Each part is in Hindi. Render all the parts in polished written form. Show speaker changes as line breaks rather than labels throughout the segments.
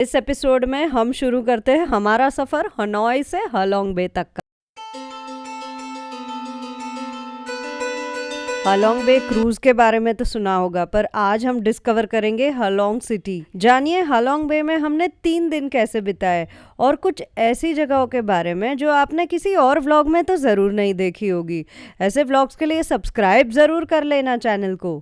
इस एपिसोड में हम शुरू करते हैं हमारा सफर हनोई से हालोंग बे तक का। हालोंग बे क्रूज के बारे में तो सुना होगा, पर आज हम डिस्कवर करेंगे हालोंग सिटी। जानिए हालोंग बे में हमने 3 दिन कैसे बिताए और कुछ ऐसी जगहों के बारे में जो आपने किसी और व्लॉग में तो ज़रूर नहीं देखी होगी। ऐसे व्लॉग्स के लिए सब्सक्राइब ज़रूर कर लेना चैनल को।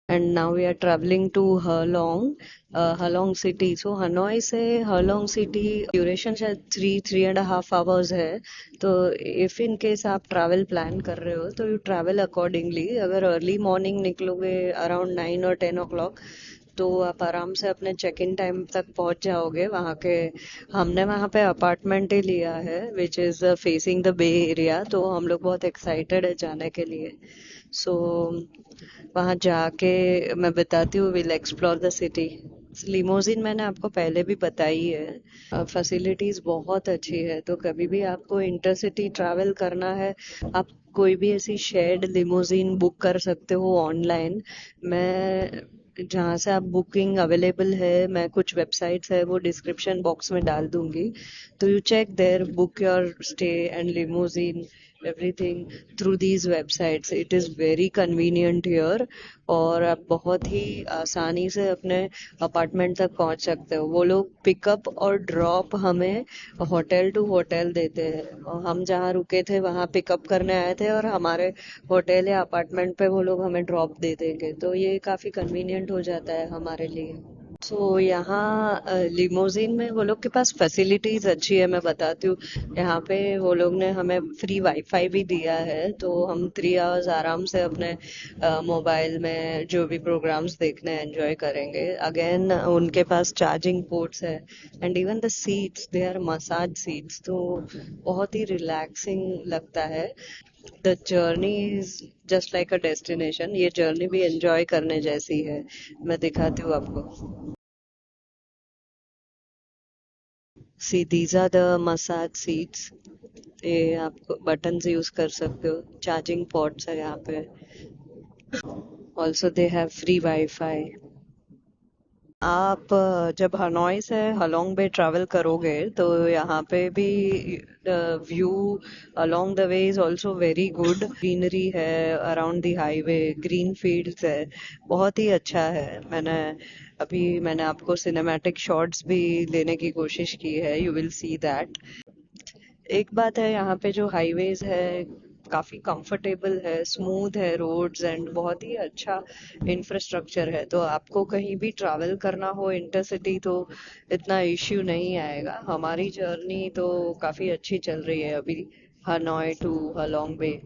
And now we are traveling to Halong City. So Hanoi से Halong City ड्यूरेशन शायद 3.5 hours है। तो इफ़ इन केस आप ट्रैवल प्लान कर रहे हो तो यू ट्रैवल अकॉर्डिंगली। अगर अर्ली मॉर्निंग निकलोगे अराउंड 9 और 10 o'clock तो आप आराम से अपने चेक इन टाइम तक पहुंच जाओगे वहाँ के। हमने वहाँ पे अपार्टमेंट ही लिया है which is facing the bay area, तो हम लोग बहुत एक्साइटेड है जाने के लिए। सो वहाँ जाके मैं बताती हूँ, will explore the city. Limousine मैंने आपको पहले भी बताई है, फैसिलिटीज बहुत अच्छी है। तो कभी भी आपको इंटरसिटी ट्रैवल करना है, आप कोई भी ऐसी शेयर्ड लिमोजिन बुक कर सकते हो ऑनलाइन। मैं जहाँ से आप बुकिंग अवेलेबल है, मैं कुछ वेबसाइट्स है वो डिस्क्रिप्शन बॉक्स में डाल दूंगी। तो you check there, book your stay and limousine everything through these websites. It is very convenient here और आप बहुत ही आसानी से अपने अपार्टमेंट तक पहुंच सकते हो। वो लोग पिकअप और ड्रॉप हमें होटल टू होटल देते हैं, और हम जहाँ रुके थे वहाँ पिकअप करने आए थे और हमारे होटल या अपार्टमेंट पे वो लोग हमें ड्रॉप दे देंगे। तो ये काफ़ी कन्वीनियंट हो जाता है हमारे लिए। तो यहाँ लिमोजिन में वो लोग के पास फैसिलिटीज अच्छी है, मैं बताती हूँ। यहाँ पे वो लोग ने हमें फ्री वाईफाई भी दिया है, तो हम 3 hours आराम से अपने मोबाइल में जो भी प्रोग्राम्स देखने एंजॉय करेंगे। अगेन उनके पास चार्जिंग पोर्ट्स है and even the seats, they are massage seats, तो बहुत ही रिलैक्सिंग लगता है। The journey is just like a destination. ये जर्नी भी एंजॉय करने जैसी है। मैं दिखाती हूँ आपको। See these are the massage seats. ये आप बटन्स यूज कर सकते हो, चार्जिंग पोर्ट्स है यहाँ पे। Also they have free wifi. आप जब हनोई से हलोंग बे ट्रैवल करोगे तो यहाँ पे भी view along the way is also very good. Greenery है around the highway, green fields है, बहुत ही अच्छा है। मैंने आपको सिनेमैटिक शॉट्स भी लेने की कोशिश की है, यू विल सी दैट। एक बात है, यहाँ पे जो हाईवेज है काफी कंफर्टेबल है, स्मूथ है रोड्स एंड बहुत ही अच्छा इंफ्रास्ट्रक्चर है। तो आपको कहीं भी ट्रैवल करना हो इंटरसिटी तो इतना इश्यू नहीं आएगा। हमारी जर्नी तो काफी अच्छी चल रही है अभी, हनोई टू हालोंग बे।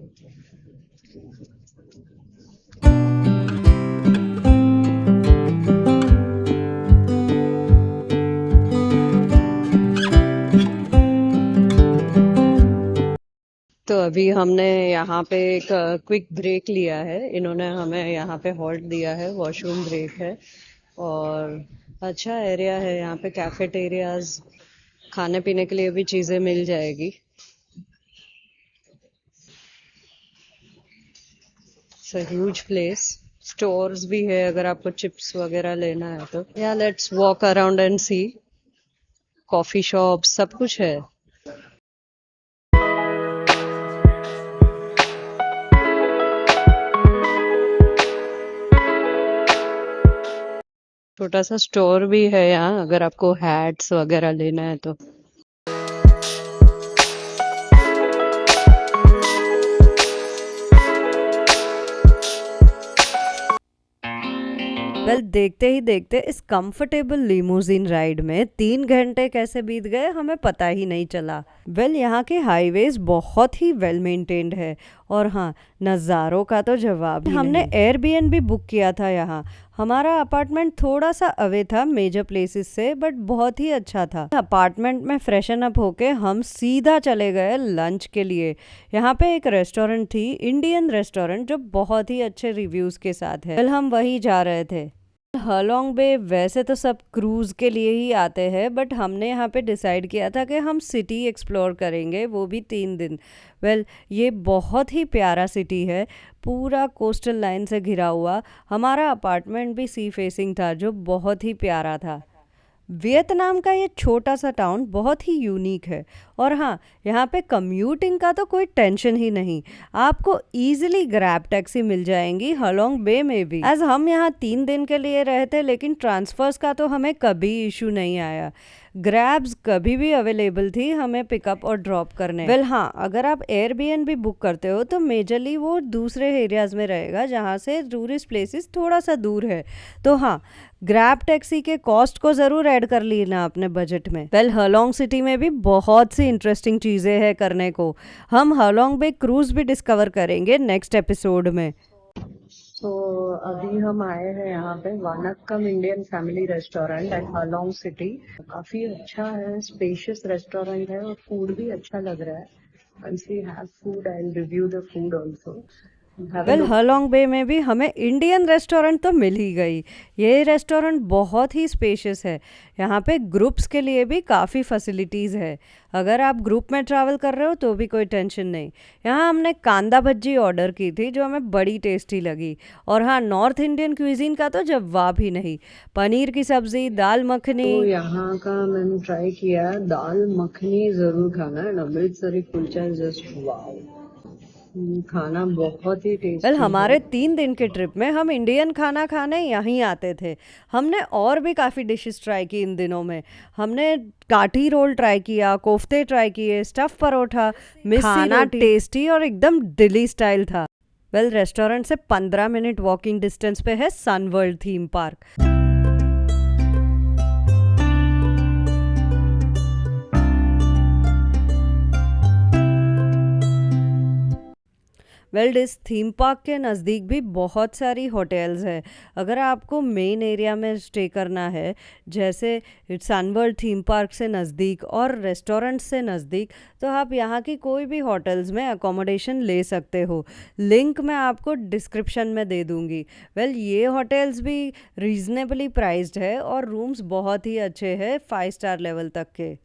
तो अभी हमने यहाँ पे एक क्विक ब्रेक लिया है। इन्होंने हमें यहाँ पे हॉल्ट दिया है, वॉशरूम ब्रेक है। और अच्छा एरिया है यहाँ पे, कैफेटेरियाज, खाने पीने के लिए भी चीजें मिल जाएगी। It's a huge place. Stores भी है अगर आपको चिप्स वगैरह लेना है तो। या let's walk around and see. Coffee shop सब कुछ है। छोटा सा स्टोर भी है यहाँ अगर आपको हैट्स वगैरह लेना है तो। वेल देखते ही देखते इस कंफर्टेबल लिमोजिन राइड में 3 घंटे कैसे बीत गए हमें पता ही नहीं चला। वेल यहाँ के हाईवेज बहुत ही वेल मेंटेन्ड है, और हाँ, नज़ारों का तो जवाब ही हमने एयरबीएनबी बुक किया था यहाँ। हमारा अपार्टमेंट थोड़ा सा अवे था मेजर प्लेसेस से, बट बहुत ही अच्छा था। अपार्टमेंट में फ्रेशन अप होके हम सीधा चले गए लंच के लिए। यहाँ पे एक रेस्टोरेंट थी, इंडियन रेस्टोरेंट, जो बहुत ही अच्छे रिव्यूज के साथ है। कल हम वही जा रहे थे। हालोंग बे वैसे तो सब क्रूज के लिए ही आते हैं, बट हमने यहाँ पे डिसाइड किया था कि हम सिटी एक्सप्लोर करेंगे, वो भी 3 दिन। वेल ये बहुत ही प्यारा सिटी है, पूरा कोस्टल लाइन से घिरा हुआ। हमारा अपार्टमेंट भी सी फेसिंग था, जो बहुत ही प्यारा था। वियतनाम का ये छोटा सा टाउन बहुत ही यूनिक है। और हाँ, यहाँ पे कम्यूटिंग का तो कोई टेंशन ही नहीं, आपको इजीली ग्रैब टैक्सी मिल जाएंगी हालोंग बे में भी। एज हम यहाँ 3 दिन के लिए रहे थे, लेकिन ट्रांसफर्स का तो हमें कभी इशू नहीं आया। ग्रैब्स कभी भी अवेलेबल थी हमें पिकअप और ड्रॉप करने। वेल हाँ, अगर आप एयरबीएनबी बुक करते हो तो मेजरली वो दूसरे एरियाज में रहेगा जहाँ से टूरिस्ट प्लेसेस थोड़ा सा दूर है। तो हाँ, ग्रैब टैक्सी के कॉस्ट को ज़रूर ऐड कर लेना अपने बजट में। वेल हालोंग सिटी में भी बहुत सी इंटरेस्टिंग चीज़ें हैं करने को। हम हालोंग बे क्रूज भी डिस्कवर करेंगे नेक्स्ट एपिसोड में।
तो अभी हम आए हैं यहाँ पे Vanakkam Indian family restaurant at Halong city. काफी अच्छा है, स्पेशियस रेस्टोरेंट है और फूड भी अच्छा लग रहा है। Once we have food, I'll review the food also. Have a
well
look.
Halong Bay में भी हमें इंडियन रेस्टोरेंट तो मिल ही गई। ये रेस्टोरेंट बहुत ही स्पेशियस है। यहाँ पे ग्रुप्स के लिए भी काफ़ी फैसिलिटीज़ है। अगर आप ग्रुप में ट्रैवल कर रहे हो तो भी कोई टेंशन नहीं। यहाँ हमने कांदा भज्जी ऑर्डर की थी जो हमें बड़ी टेस्टी लगी। और हाँ, नॉर्थ इंडियन क्यूजीन का तो जवाब ही नहीं। पनीर की सब्जी, दाल मखनी।
तो यहाँ का मैंने ट्राई किया, दाल मखनी जरूर खाना है। अमृतसरी कुलचा जस्ट वाओ, खाना बहुत ही
वेल
टेस्टी है।
हमारे 3 दिन के ट्रिप में हम इंडियन खाना खाने यहीं आते थे। हमने और भी काफ़ी डिशेस ट्राई की इन दिनों में। हमने काठी रोल ट्राई किया, कोफ्ते ट्राई किए, स्टफ परोठा, मिस्सी खाना रोटी। टेस्टी और एकदम दिल्ली स्टाइल था। वेल रेस्टोरेंट से 15 मिनट वॉकिंग डिस्टेंस पे है सन वर्ल्ड थीम पार्क। वेल इस थीम पार्क के नज़दीक भी बहुत सारी होटल्स है। अगर आपको मेन एरिया में स्टे करना है, जैसे सनवर्ल्ड थीम पार्क से नज़दीक और रेस्टोरेंट से नज़दीक, तो आप यहाँ की कोई भी होटल्स में अकोमोडेशन ले सकते हो। लिंक मैं आपको डिस्क्रिप्शन में दे दूँगी। वेल ये होटल्स भी रीज़नेबली प्राइस्ड है और रूम्स बहुत ही अच्छे हैं, 5 स्टार लेवल तक के।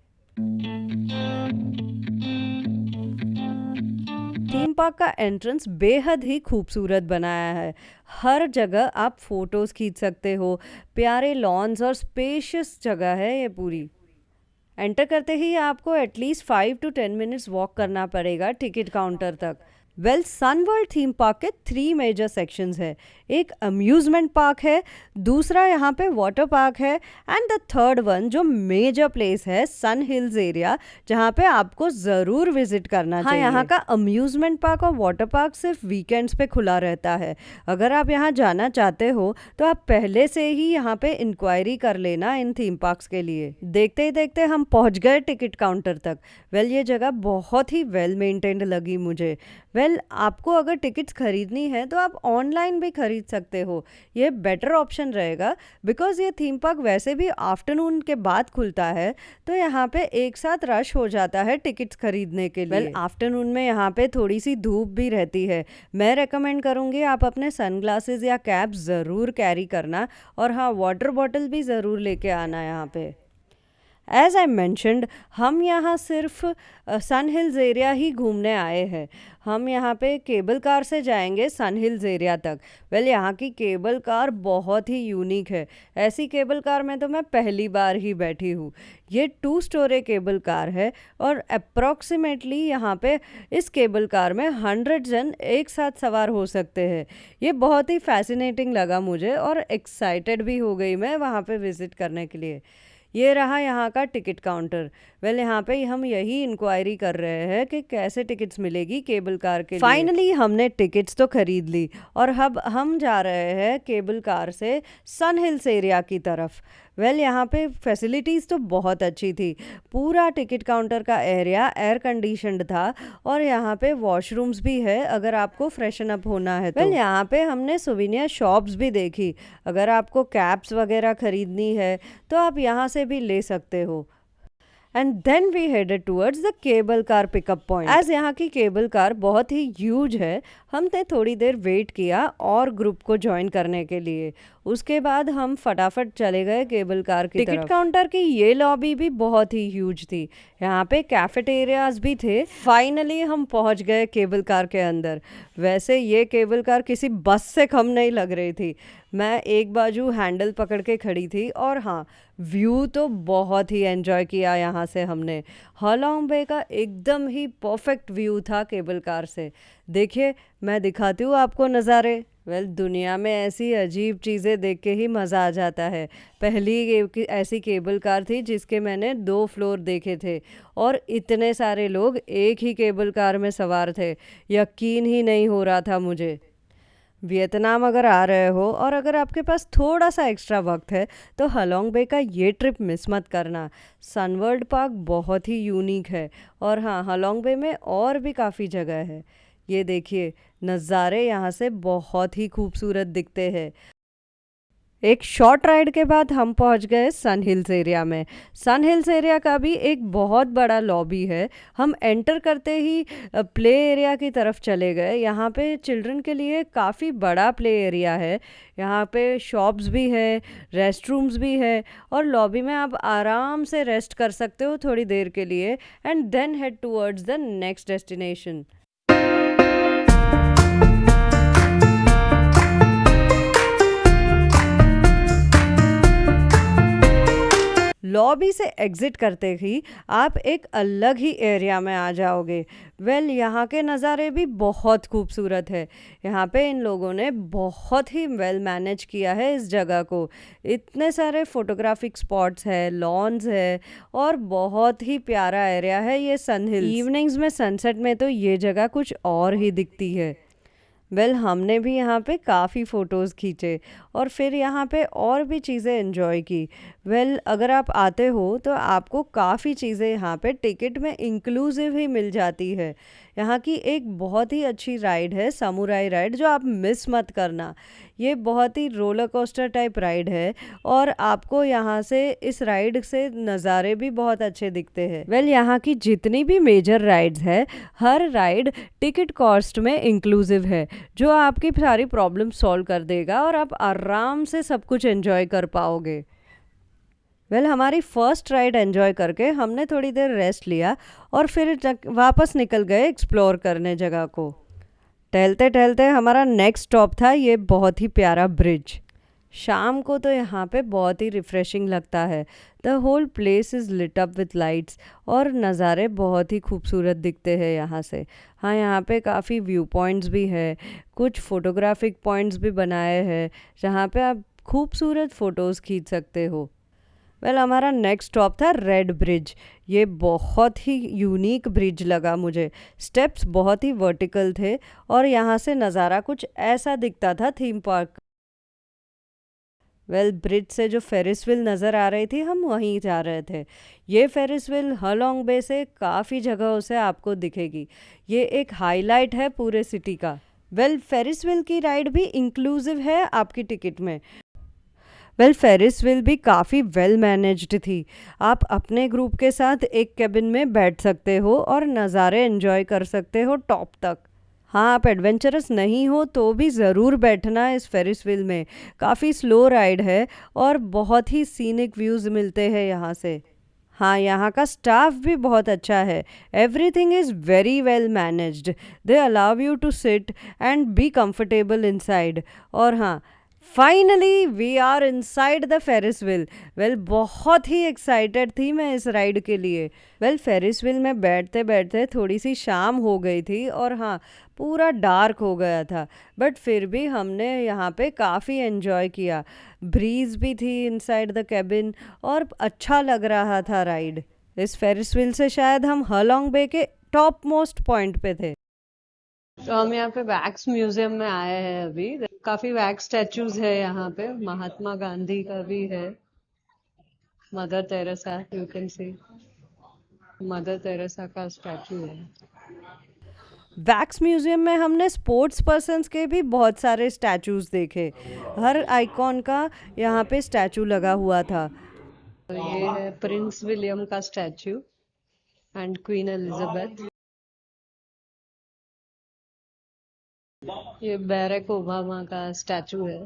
थीम पार्क का एंट्रेंस बेहद ही खूबसूरत बनाया है। हर जगह आप फोटोज़ खींच सकते हो। प्यारे लॉन्स और स्पेशियस जगह है ये पूरी। एंटर करते ही आपको एटलीस्ट 5 to 10 मिनट्स वॉक करना पड़ेगा टिकट काउंटर तक। वेल सन वर्ल्ड थीम पार्क के 3 मेजर सेक्शंस है। एक अम्यूजमेंट पार्क है, दूसरा यहाँ पे वाटर पार्क है, एंड द थर्ड वन जो मेजर प्लेस है सन हिल्स एरिया, जहाँ पे आपको ज़रूर विजिट करना चाहिए। यहाँ का अम्यूजमेंट पार्क और वाटर पार्क सिर्फ वीकेंड्स पे खुला रहता है। अगर आप यहाँ जाना चाहते हो तो आप पहले से ही यहाँ पे इंक्वायरी कर लेना इन थीम पार्क्स के लिए। देखते ही देखते हम पहुँच गए टिकट काउंटर तक। वेल ये जगह बहुत ही वेल मेंटेन्ड लगी मुझे। वेल आपको अगर टिकट्स खरीदनी है तो आप ऑनलाइन भी खरीद सकते हो। ये बेटर ऑप्शन रहेगा, बिकॉज ये थीम पार्क वैसे भी आफ्टरनून के बाद खुलता है, तो यहाँ पे एक साथ रश हो जाता है टिकट्स खरीदने के लिए। वेल आफ्टरनून में यहाँ पे थोड़ी सी धूप भी रहती है। मैं रेकमेंड करूँगी आप अपने सनग्लासेस या कैप ज़रूर कैरी करना, और हाँ, वाटर बॉटल भी ज़रूर लेके आना यहाँ पे। एज आई मैंशनड, हम यहाँ सिर्फ सन हिल्स एरिया ही घूमने आए हैं। हम यहाँ पे केबल कार से जाएंगे सन हिल्स एरिया तक। वेल यहाँ की केबल कार बहुत ही यूनिक है। ऐसी केबल कार में तो मैं पहली बार ही बैठी हूँ। ये 2 स्टोरी केबल कार है और अप्रॉक्सीमेटली यहाँ पे इस केबल कार में 100 जन एक साथ सवार हो सकते हैं। ये बहुत ही फैसिनेटिंग लगा मुझे और एक्साइटेड भी हो गई मैं वहाँ पे विज़िट करने के लिए। ये रहा यहाँ का टिकट काउंटर। वेल यहाँ पे हम यही इंक्वायरी कर रहे हैं कि कैसे टिकट्स मिलेगी केबल कार के लिए। फाइनली हमने टिकट्स तो खरीद ली और अब हम जा रहे हैं केबल कार से सन हिल्स एरिया की तरफ। वेल यहाँ पे फैसिलिटीज़ तो बहुत अच्छी थी। पूरा टिकट काउंटर का एरिया एयर कंडीशनड था और यहाँ पे वॉशरूम्स भी है अगर आपको फ्रेशन अप होना है तो। वेल यहाँ पे हमने सुविनियर शॉप्स भी देखी। अगर आपको कैप्स वगैरह खरीदनी है तो आप यहाँ से भी ले सकते हो। And then we headed towards the cable car pickup point. As यहाँ की केबल कार बहुत ही ह्यूज है, हमने थोड़ी देर वेट किया और ग्रुप को ज्वाइन करने के लिए। उसके बाद हम फटाफट चले गए केबल कार की तरफ। टिकट काउंटर की ये लॉबी भी बहुत ही ह्यूज थी। यहाँ पे कैफेटेरियाज भी थे। फाइनली हम पहुँच गए केबल कार के अंदर। वैसे ये केबल कार किसी बस से कम नहीं लग रही थी। मैं एक बाजू हैंडल पकड़ के खड़ी थी और हाँ, व्यू तो बहुत ही एंजॉय किया यहाँ से हमने। हालोंग बे का एकदम ही परफेक्ट व्यू था केबल कार से। देखिए, मैं दिखाती हूँ आपको नज़ारे। दुनिया में ऐसी अजीब चीज़ें देख के ही मज़ा आ जाता है। पहली ऐसी केबल कार थी जिसके मैंने 2 फ्लोर देखे थे और इतने सारे लोग एक ही केबल कार में सवार थे। यकीन ही नहीं हो रहा था मुझे। वियतनाम अगर आ रहे हो और अगर आपके पास थोड़ा सा एक्स्ट्रा वक्त है तो हलोंग बे का ये ट्रिप मिस मत करना। सनवर्ल्ड पार्क बहुत ही यूनिक है और हाँ, हलोंग बे में और भी काफ़ी जगह है। ये देखिए, नज़ारे यहाँ से बहुत ही खूबसूरत दिखते हैं। एक शॉर्ट राइड के बाद हम पहुंच गए सन हिल्स एरिया में। सन हिल्स एरिया का भी एक बहुत बड़ा लॉबी है। हम एंटर करते ही प्ले एरिया की तरफ चले गए। यहाँ पे चिल्ड्रन के लिए काफ़ी बड़ा प्ले एरिया है। यहाँ पे शॉप्स भी है, रेस्टरूम्स भी है और लॉबी में आप आराम से रेस्ट कर सकते हो थोड़ी देर के लिए and then head towards the next destination. Lobby से एग्ज़िट करते ही आप एक अलग ही एरिया में आ जाओगे। यहाँ के नज़ारे भी बहुत खूबसूरत है। यहाँ पे इन लोगों ने बहुत ही वेल मैनेज किया है इस जगह को। इतने सारे फोटोग्राफिक स्पॉट्स है, लॉन्स है और बहुत ही प्यारा एरिया है ये सन हिल्स। इवनिंग्स में सनसेट में तो ये जगह कुछ और ही दिखती है। हमने भी यहाँ पे काफ़ी फ़ोटोज़ खींचे और फिर यहाँ पे और भी चीज़ें एंजॉय की। अगर आप आते हो तो आपको काफ़ी चीज़ें यहाँ पे टिकट में इंक्लूसिव ही मिल जाती है। यहाँ की एक बहुत ही अच्छी राइड है समुराई राइड, जो आप मिस मत करना। ये बहुत ही रोलर कोस्टर टाइप राइड है और आपको यहाँ से इस राइड से नज़ारे भी बहुत अच्छे दिखते हैं। यहाँ की जितनी भी मेजर राइड्स है, हर राइड टिकट कॉस्ट में इंक्लूसिव है, जो आपकी सारी प्रॉब्लम सॉल्व कर देगा और आप आराम से सब कुछ एंजॉय कर पाओगे। हमारी फर्स्ट राइड एंजॉय करके हमने थोड़ी देर रेस्ट लिया और फिर वापस निकल गए एक्सप्लोर करने जगह को। टहलते टहलते हमारा नेक्स्ट स्टॉप था ये बहुत ही प्यारा ब्रिज। शाम को तो यहाँ पे बहुत ही रिफ़्रेशिंग लगता है। The whole place is lit up with lights और नज़ारे बहुत ही खूबसूरत दिखते हैं यहाँ से। हाँ, यहाँ पे काफ़ी व्यू पॉइंट्स भी है, कुछ फ़ोटोग्राफिक पॉइंट्स भी बनाए हैं जहाँ पे आप खूबसूरत फ़ोटोज़ खींच सकते हो। हमारा नेक्स्ट स्टॉप था रेड ब्रिज। ये बहुत ही यूनिक ब्रिज लगा मुझे। स्टेप्स बहुत ही वर्टिकल थे और यहाँ से नज़ारा कुछ ऐसा दिखता था थीम पार्क। ब्रिज से जो फेरिस व्हील नज़र आ रही थी, हम वहीं जा रहे थे। ये फेरिस व्हील हालोंग बे से काफ़ी जगहों से आपको दिखेगी। ये एक हाईलाइट है पूरे सिटी का। फेरिस व्हील की राइड भी इंक्लूसिव है आपकी टिकट में। फेरिस व्हील भी काफ़ी वेल मैनेज्ड थी। आप अपने ग्रुप के साथ एक केबिन में बैठ सकते हो और नज़ारे एंजॉय कर सकते हो टॉप तक। हाँ, आप एडवेंचरस नहीं हो तो भी ज़रूर बैठना इस फेरिस व्हील में। काफ़ी स्लो राइड है और बहुत ही सीनिक व्यूज़ मिलते हैं यहाँ से। हाँ, यहाँ का स्टाफ भी बहुत अच्छा है। Everything is very well managed. They allow you to sit and be comfortable inside. और हाँ, finally we are inside the Ferris wheel. बहुत ही एक्साइटेड थी मैं इस राइड के लिए। फेरिस व्हील में बैठते बैठते थोड़ी सी शाम हो गई थी और हाँ, पूरा डार्क हो गया था, बट फिर भी हमने यहाँ पे काफ़ी एंजॉय किया। ब्रीज भी थी इनसाइड द कैबिन और अच्छा लग रहा था राइड। इस फेरिस व्हील से शायद हम हालोंग बे के टॉप मोस्ट पॉइंट पे थे। तो हम यहाँ पे वैक्स म्यूजियम में आए हैं अभी। काफी वैक्स स्टैचूज है यहाँ पे। महात्मा गांधी का भी है, Mother Teresa, you can see Mother Teresa का स्टैचू है। वैक्स म्यूजियम में हमने स्पोर्ट्स पर्सन्स के भी बहुत सारे स्टैचूज देखे। हर आइकॉन का यहाँ पे स्टैचू लगा हुआ था। ये है प्रिंस विलियम का स्टैचू एंड क्वीन एलिजाबेथ। ये बैरक ओबामा का स्टैचू है।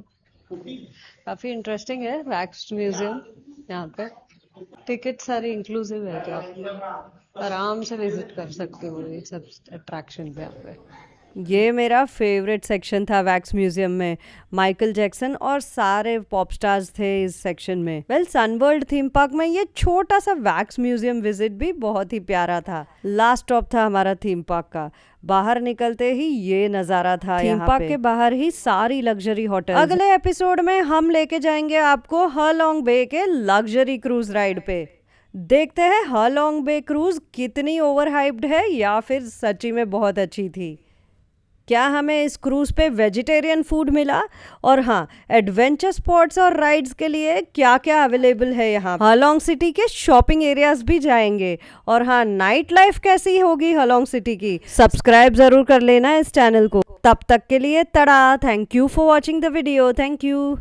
काफी इंटरेस्टिंग है वैक्स म्यूजियम। यहाँ पे टिकट सारी इंक्लूसिव है, तो आप आराम से विजिट कर सकते हो ये सब अट्रैक्शन पे यहाँ पे। ये मेरा फेवरेट सेक्शन था वैक्स म्यूजियम में। माइकल जैक्सन और सारे पॉप स्टार्स थे इस सेक्शन में। वेल, सनवर्ल्ड थीम पार्क में ये छोटा सा वैक्स म्यूजियम विजिट भी बहुत ही प्यारा था। लास्ट स्टॉप था हमारा थीम पार्क का। बाहर निकलते ही ये नजारा था। थीम पार्क के बाहर ही सारी लग्जरी होटल। अगले एपिसोड में हम लेके जाएंगे आपको हालोंग बे के लग्जरी क्रूज राइड पे। देखते हैं हालोंग बे क्रूज कितनी ओवर हाइप्ड है या फिर सच्ची में बहुत अच्छी थी। क्या हमें इस क्रूज पे वेजिटेरियन फूड मिला, और हाँ, एडवेंचर स्पॉट्स और राइड्स के लिए क्या क्या अवेलेबल है यहाँ। हालोंग सिटी के शॉपिंग एरियाज भी जाएंगे, और हाँ, नाइट लाइफ कैसी होगी हालोंग सिटी की। सब्सक्राइब जरूर कर लेना इस चैनल को। तब तक के लिए तड़ा। Thank you for watching the video. Thank you.